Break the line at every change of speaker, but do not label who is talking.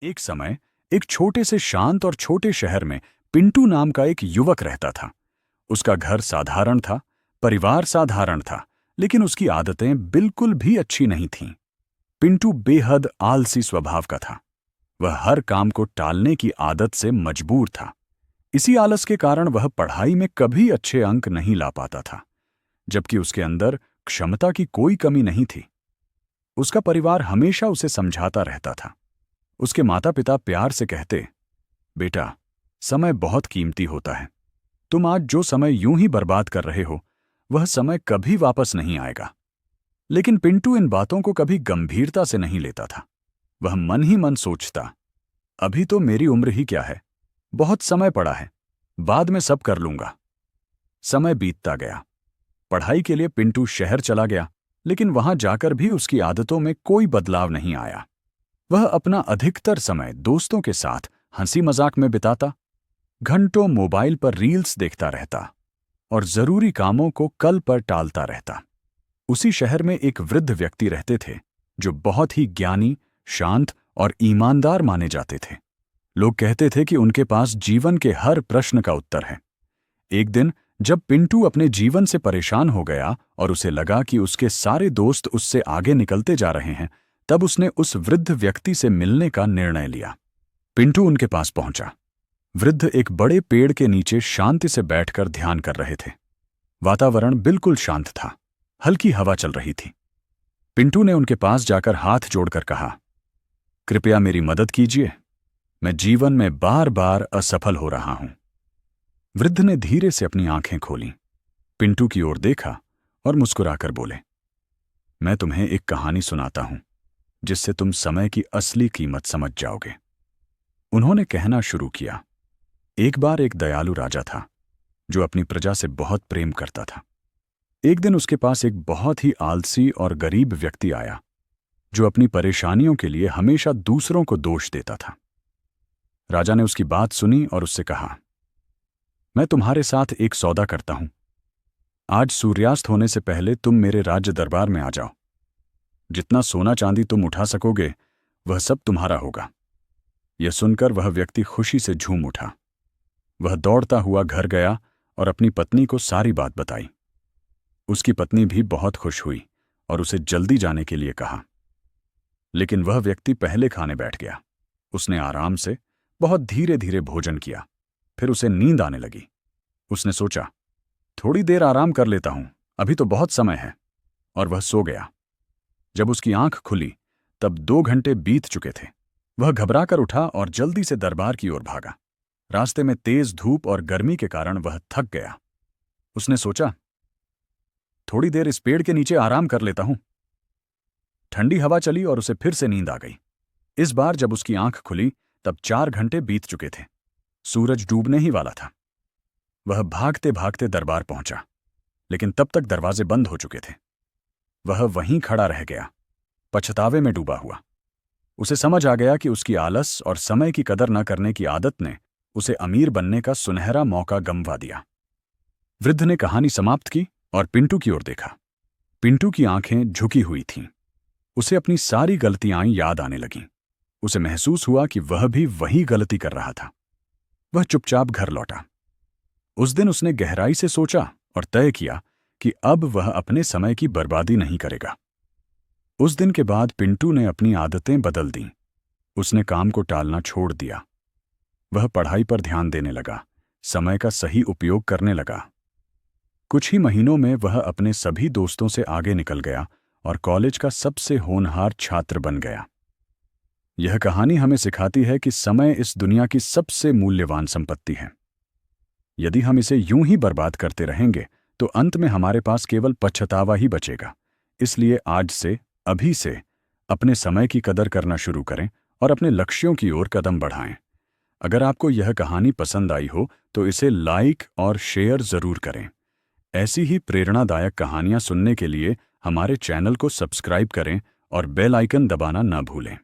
एक समय एक छोटे से शांत और छोटे शहर में पिंटू नाम का एक युवक रहता था। उसका घर साधारण था, परिवार साधारण था, लेकिन उसकी आदतें बिल्कुल भी अच्छी नहीं थीं। पिंटू बेहद आलसी स्वभाव का था। वह हर काम को टालने की आदत से मजबूर था। इसी आलस के कारण वह पढ़ाई में कभी अच्छे अंक नहीं ला पाता था, जबकि उसके अंदर क्षमता की कोई कमी नहीं थी। उसका परिवार हमेशा उसे समझाता रहता था। उसके माता पिता प्यार से कहते, बेटा, समय बहुत कीमती होता है। तुम आज जो समय यूं ही बर्बाद कर रहे हो, वह समय कभी वापस नहीं आएगा। लेकिन पिंटू इन बातों को कभी गंभीरता से नहीं लेता था। वह मन ही मन सोचता, अभी तो मेरी उम्र ही क्या है, बहुत समय पड़ा है, बाद में सब कर लूंगा। समय बीतता गया। पढ़ाई के लिए पिंटू शहर चला गया, लेकिन वहां जाकर भी उसकी आदतों में कोई बदलाव नहीं आया। वह अपना अधिकतर समय दोस्तों के साथ हंसी मजाक में बिताता, घंटों मोबाइल पर रील्स देखता रहता और जरूरी कामों को कल पर टालता रहता। उसी शहर में एक वृद्ध व्यक्ति रहते थे, जो बहुत ही ज्ञानी, शांत और ईमानदार माने जाते थे। लोग कहते थे कि उनके पास जीवन के हर प्रश्न का उत्तर है। एक दिन जब पिंटू अपने जीवन से परेशान हो गया और उसे लगा कि उसके सारे दोस्त उससे आगे निकलते जा रहे हैं, तब उसने उस वृद्ध व्यक्ति से मिलने का निर्णय लिया। पिंटू उनके पास पहुंचा। वृद्ध एक बड़े पेड़ के नीचे शांति से बैठकर ध्यान कर रहे थे। वातावरण बिल्कुल शांत था, हल्की हवा चल रही थी। पिंटू ने उनके पास जाकर हाथ जोड़कर कहा, कृपया मेरी मदद कीजिए, मैं जीवन में बार बार असफल हो रहा हूं। वृद्ध ने धीरे से अपनी आंखें खोलीं, पिंटू की ओर देखा और मुस्कुराकर बोले, मैं तुम्हें एक कहानी सुनाता हूं, जिससे तुम समय की असली कीमत समझ जाओगे। उन्होंने कहना शुरू किया, एक बार एक दयालु राजा था, जो अपनी प्रजा से बहुत प्रेम करता था। एक दिन उसके पास एक बहुत ही आलसी और गरीब व्यक्ति आया, जो अपनी परेशानियों के लिए हमेशा दूसरों को दोष देता था। राजा ने उसकी बात सुनी और उससे कहा, मैं तुम्हारे साथ एक सौदा करता हूं। आज सूर्यास्त होने से पहले तुम मेरे राज्य दरबार में आ जाओ। जितना सोना चांदी तुम उठा सकोगे, वह सब तुम्हारा होगा। यह सुनकर वह व्यक्ति खुशी से झूम उठा। वह दौड़ता हुआ घर गया और अपनी पत्नी को सारी बात बताई। उसकी पत्नी भी बहुत खुश हुई और उसे जल्दी जाने के लिए कहा। लेकिन वह व्यक्ति पहले खाने बैठ गया। उसने आराम से बहुत धीरे धीरे भोजन किया। फिर उसे नींद आने लगी। उसने सोचा, थोड़ी देर आराम कर लेता हूं, अभी तो बहुत समय है, और वह सो गया। जब उसकी आंख खुली, तब 2 घंटे बीत चुके थे। वह घबराकर उठा और जल्दी से दरबार की ओर भागा। रास्ते में तेज धूप और गर्मी के कारण वह थक गया। उसने सोचा, थोड़ी देर इस पेड़ के नीचे आराम कर लेता हूं। ठंडी हवा चली और उसे फिर से नींद आ गई। इस बार जब उसकी आंख खुली, तब 4 घंटे बीत चुके थे। सूरज डूबने ही वाला था। वह भागते भागते दरबार पहुंचा, लेकिन तब तक दरवाजे बंद हो चुके थे। वह वहीं खड़ा रह गया, पछतावे में डूबा हुआ। उसे समझ आ गया कि उसकी आलस और समय की कदर न करने की आदत ने उसे अमीर बनने का सुनहरा मौका गंवा दिया। वृद्ध ने कहानी समाप्त की और पिंटू की ओर देखा। पिंटू की आंखें झुकी हुई थीं। उसे अपनी सारी गलतियां याद आने लगीं। उसे महसूस हुआ कि वह भी वही गलती कर रहा था। वह चुपचाप घर लौटा। उस दिन उसने गहराई से सोचा और तय किया कि अब वह अपने समय की बर्बादी नहीं करेगा। उस दिन के बाद पिंटू ने अपनी आदतें बदल दीं। उसने काम को टालना छोड़ दिया। वह पढ़ाई पर ध्यान देने लगा, समय का सही उपयोग करने लगा। कुछ ही महीनों में वह अपने सभी दोस्तों से आगे निकल गया और कॉलेज का सबसे होनहार छात्र बन गया। यह कहानी हमें सिखाती है कि समय इस दुनिया की सबसे मूल्यवान संपत्ति है। यदि हम इसे यूं ही बर्बाद करते रहेंगे, तो अंत में हमारे पास केवल पछतावा ही बचेगा। इसलिए आज से, अभी से, अपने समय की कदर करना शुरू करें और अपने लक्ष्यों की ओर कदम बढ़ाएं। अगर आपको यह कहानी पसंद आई हो, तो इसे लाइक और शेयर जरूर करें। ऐसी ही प्रेरणादायक कहानियां सुनने के लिए हमारे चैनल को सब्सक्राइब करें और बेल आइकन दबाना न भूलें।